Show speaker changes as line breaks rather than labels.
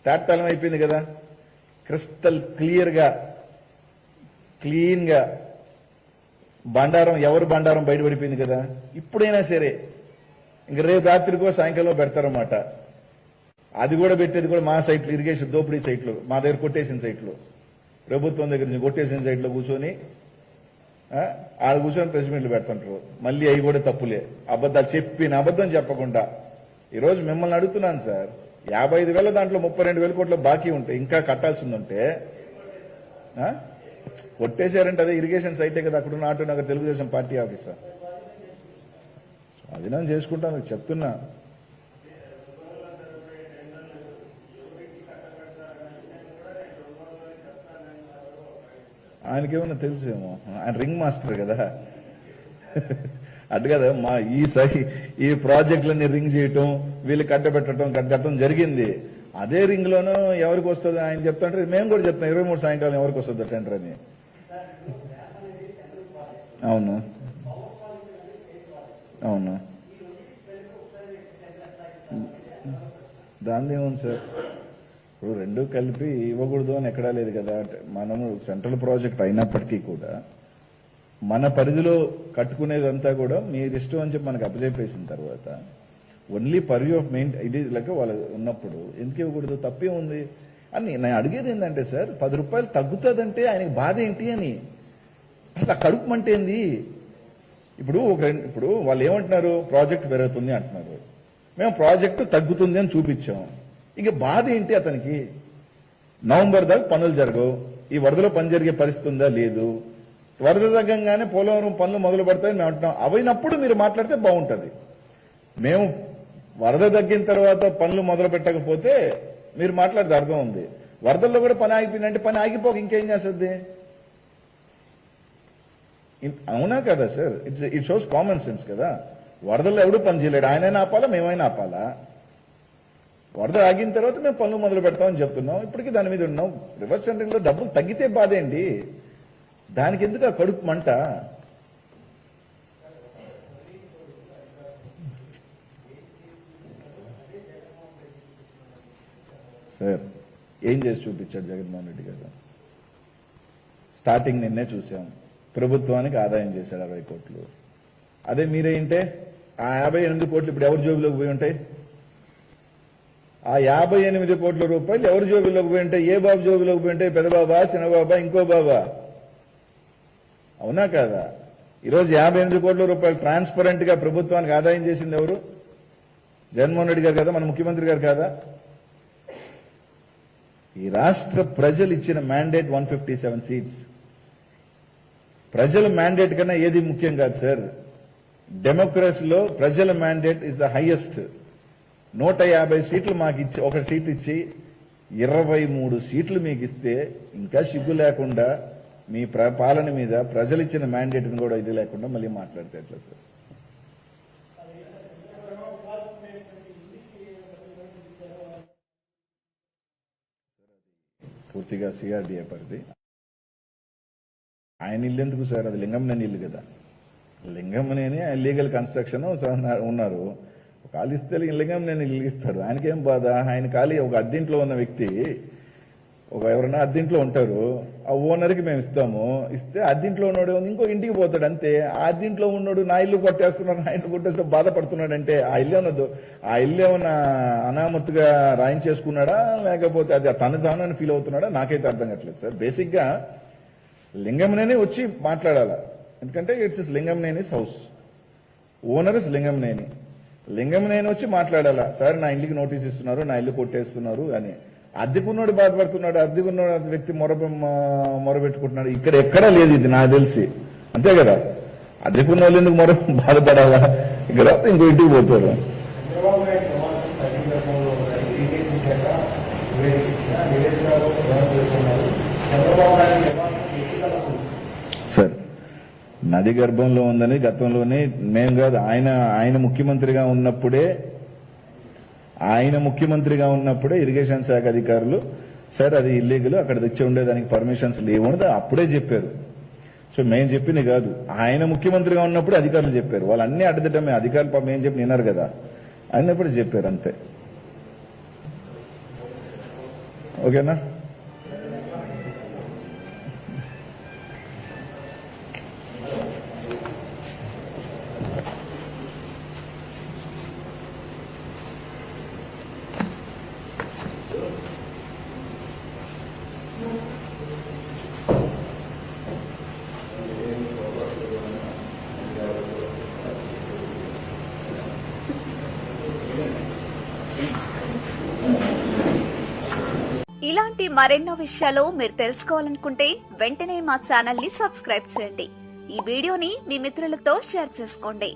తేటతలం అయిపోయింది కదా. క్రిస్టల్ క్లీన్గా ఎవరు బండారం బయటపడిపోయింది కదా. ఇప్పుడైనా సరే ఇంక రేపు రాత్రికో సాయంకాలం పెడతారన్నమాట. అది కూడా పెట్టేది కూడా మా సైట్లు, ఇరిగేషన్ దోపిడీ సైట్లు, మా దగ్గర కొట్టేసిన సైట్లు, ప్రభుత్వం దగ్గర నుంచి కొట్టేసిన సైట్లో కూర్చొని ఆడ కూర్చొని ప్రెస్ మీట్లు పెడుతుంటారు. మళ్ళీ అవి కూడా తప్పులే, అబద్ధం చెప్పకుండా. ఈరోజు మిమ్మల్ని అడుగుతున్నాను సార్, 55,000 దాంట్లో 32,000 కోట్లు బాకీ ఉంటే ఇంకా కట్టాల్సి ఉంటే కొట్టేశారంటే అదే ఇరిగేషన్ సైటే కదా. అక్కడున్న ఆటోనగర్ తెలుగుదేశం పార్టీ ఆఫీసర్ స్వాధీనం చేసుకుంటాను చెప్తున్నా. ఆయనకేమన్నా తెలుసేమో, ఆయన రింగ్ మాస్టర్ కదా. అటు కదా ఈ ప్రాజెక్టులన్నీ రింగ్ చేయటం, వీళ్ళు కట్టబెట్టడం గతం జరిగింది. అదే రింగ్ లోనూ ఎవరికి వస్తుంది ఆయన చెప్తుంటే మేము కూడా చెప్తాం 23 సాయంకాలం ఎవరికి వస్తుంది టెండర్ అని. అవును అవును దాన్ని ఏముంది సార్, ఇప్పుడు రెండు కలిపి ఇవ్వకూడదు అని ఎక్కడా లేదు కదా. మనము సెంట్రల్ ప్రాజెక్ట్ అయినప్పటికీ కూడా మన పరిధిలో కట్టుకునేదంతా కూడా మీరు ఇష్టం అని చెప్పి మనకు అప్పచెప్పేసిన తర్వాత ఓన్లీ పర్యూ ఆఫ్ ఇది లెక్క వాళ్ళు ఉన్నప్పుడు ఎందుకు ఇవ్వకూడదు, తప్పే ఉంది అని నేను అడిగేది. ఏంటంటే సార్ 10 రూపాయలు తగ్గుతుందంటే ఆయనకి బాధ ఏంటి అని, అసలు ఆ కడుపుమంటే ఏంది. ఇప్పుడు వాళ్ళు ఏమంటున్నారు, ప్రాజెక్ట్ పెరుగుతుంది అంటున్నారు, మేము ప్రాజెక్టు తగ్గుతుంది అని చూపించాం. ఇక బాధ ఏంటి అతనికి? నవంబర్ దాకా పనులు జరగవు, ఈ వరదలో పని జరిగే పరిస్థితి ఉందా లేదు, వరద తగ్గంగానే పోలవరం పనులు మొదలు పడతాయని మేము అంటున్నాం. అవైనప్పుడు మీరు మాట్లాడితే బాగుంటుంది. మేము వరద తగ్గిన తర్వాత పనులు మొదలు పెట్టకపోతే మీరు మాట్లాడితే అర్థం ఉంది. వరదల్లో కూడా పని ఆగిపోయిందంటే పని ఆగిపోక ఇంకేం చేస్తుంది? అవునా కదా sir? It shows common sense కదా. వరదల్లో ఎవడూ పని చేయలేడు, ఆయనైనా ఆపాలా మేమైనా ఆపాలా. వరద ఆగిన తర్వాత మేము పనులు మొదలు పెడతామని చెప్తున్నాం. ఇప్పటికీ దాని మీద ఉన్నాం. రివర్స్ టెండరింగ్ లో డబ్బులు తగ్గితే బాధేండి, దానికి ఎందుకు ఆ కడుపు మంట? సార్ ఏం చేసి చూపించాడు జగన్మోహన్ రెడ్డి గారు? స్టార్టింగ్ నిన్నే చూసాం, ప్రభుత్వానికి ఆదాయం చేశాడు 60 కోట్లు. అదే మీరేంటే ఆ 58 కోట్లు ఇప్పుడు ఎవరి జోబులోకి పోయి ఉంటాయి? ఆ 58 కోట్ల రూపాయలు ఎవరి జోబులోకి పోయి ఉంటాయి? ఏ బాబు జోబులోకి పోయి ఉంటాయి? పెద్దబాబా, చిన్నబాబా, ఇంకో బాబా? అవునా కాదా? ఈరోజు 58 కోట్ల రూపాయలు ట్రాన్స్పరెంట్ గా ప్రభుత్వానికి ఆదాయం చేసింది ఎవరు? జగన్మోహన్ రెడ్డి గారు కదా, మన ముఖ్యమంత్రి గారు కాదా? ఈ రాష్ట్ర ప్రజలు ఇచ్చిన మ్యాండేట్ 157 సీట్స్. ప్రజల మ్యాండేట్ కన్నా ఏది ముఖ్యం కాదు సార్. డెమోక్రసీలో ప్రజల మ్యాండేట్ ఇస్ ద హైయెస్ట్. 150 సీట్లు మాకు ఇచ్చి, ఒక సీట్ ఇచ్చి 23 సీట్లు మీకు ఇస్తే ఇంకా సిగ్గు లేకుండా మీ పాలన మీద ప్రజలు ఇచ్చిన మ్యాండేట్ని కూడా ఇది లేకుండా మళ్ళీ మాట్లాడితే ఎట్లా సార్? పూర్తిగా సిఆర్డీఏ పరిధి. ఆయన ఇల్లు ఎందుకు సార్? అది లింగంనేని ఇల్లు కదా. లింగంనేని లీగల్ కన్స్ట్రక్షన్ ఉన్నారు. ఖాళీ ఇస్తే లింగంనేని ఇల్లు ఇస్తారు. ఆయనకేం బాధ? ఆయన ఖాళీ ఒక అద్దెంట్లో ఉన్న వ్యక్తి, ఎవరైనా అద్దెంట్లో ఉంటారు, ఆ ఓనర్కి మేము ఇస్తే అద్దెంట్లో ఉన్నాడు ఇంకో ఇంటికి పోతాడు అంతే. ఆ అద్దెంట్లో ఉన్నాడు నా ఇల్లు కొట్టేస్తున్నారు, నా ఇల్లు కొట్టేస్తే బాధపడుతున్నాడంటే ఆ ఇల్లు ఏమన్నా అనామత్తుగా రాయించేసుకున్నాడా, లేకపోతే అది తానని ఫీల్ అవుతున్నాడా? నాకైతే అర్థం కావట్లేదు సార్. బేసిక్ గా లింగంనేని వచ్చి మాట్లాడాలా, ఎందుకంటే it's Lingamaneni's house, owner is Lingamaneni వచ్చి మాట్లాడాలా. సార్ నా ఇంటికి నోటీస్ ఇస్తున్నారు, నా ఇల్లు కొట్టేస్తున్నారు అని. అద్దెకున్నాడు బాధపడుతున్నాడు, అద్దెకున్న వ్యక్తి మొరబెట్టుకుంటున్నాడు. ఇక్కడ ఎక్కడా లేదు ఇది నాకు తెలిసి, అంతే కదా. అద్దెకున్న వాళ్ళు ఎందుకు బాధపడాలా? ఇక్కడ ఇంకో ఇంటికి పోతారు. సార్ నది గర్భంలో ఉందని గతంలోనే మేము కాదు, ఆయన ముఖ్యమంత్రిగా ఉన్నప్పుడే ఇరిగేషన్ శాఖ అధికారులు సార్ అది ఇల్లీగల్, అక్కడ తెచ్చి ఉండేదానికి పర్మిషన్స్ లేవు అప్పుడే చెప్పారు. సో మేము చెప్పింది కాదు, ఆయన ముఖ్యమంత్రిగా ఉన్నప్పుడు అధికారులు చెప్పారు. వాళ్ళు అన్ని అడ్డదిడ్డమే, అధికారులు మేము చెప్పి విన్నారు కదా, అయినప్పుడు చెప్పారు అంతే. ఓకేనా?
ఇలాంటి మరెన్నో విషయాలు మీరు తెలుసుకోవాలనుకుంటే వెంటనే మా ఛానల్ ని సబ్స్క్రైబ్ చేయండి. ఈ వీడియోని మీ మిత్రులతో షేర్ చేసుకోండి.